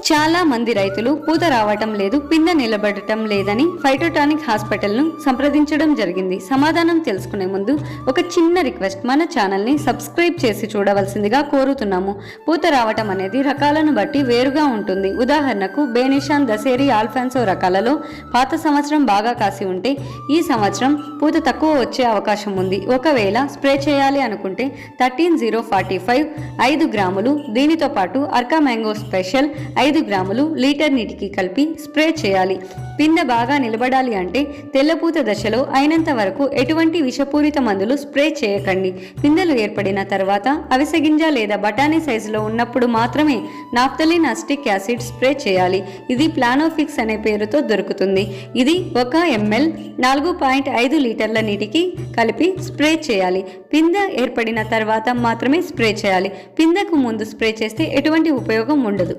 చాలా మంది రైతులు పూత రావటం లేదు, పిందె నిలబడటం లేదని ఫైటోటానిక్ హాస్పిటల్ను సంప్రదించడం జరిగింది. సమాధానం తెలుసుకునే ముందు ఒక చిన్న రిక్వెస్ట్, మన ఛానల్ని సబ్స్క్రైబ్ చేసి చూడవలసిందిగా కోరుతున్నాము. పూత రావటం అనేది రకాలను బట్టి వేరుగా ఉంటుంది. ఉదాహరణకు బేనిషాన్, దసేరి, ఆల్ఫాన్సో రకాలలో పాత సంవత్సరం బాగా కాసి ఉంటే ఈ సంవత్సరం పూత తక్కువ వచ్చే అవకాశం ఉంది. ఒకవేళ స్ప్రే చేయాలి అనుకుంటే 13045 5 గ్రాములు, దీనితో పాటు అర్కా మ్యాంగో స్పెషల్ 5 గ్రాములు లీటర్ నీటికి కలిపి స్ప్రే చేయాలి. పిందె బాగా నిలబడాలి అంటే తెల్లపూత దశలో అయినంత వరకు ఎటువంటి విషపూరిత మందులు స్ప్రే చేయకండి. పిందెలు ఏర్పడిన తర్వాత అవిసె గింజ లేదా బఠానీ సైజులో ఉన్నప్పుడు మాత్రమే నాఫ్థలిన్ అసిటిక్ యాసిడ్ స్ప్రే చేయాలి. ఇది ప్లానోఫిక్స్ అనే పేరుతో దొరుకుతుంది. ఇది 1 ml 4.5 లీటర్ల నీటికి కలిపి స్ప్రే చేయాలి. పిందె ఏర్పడిన తర్వాత మాత్రమే స్ప్రే చేయాలి. పిందెకు ముందు స్ప్రే చేస్తే ఎటువంటి ఉపయోగం ఉండదు.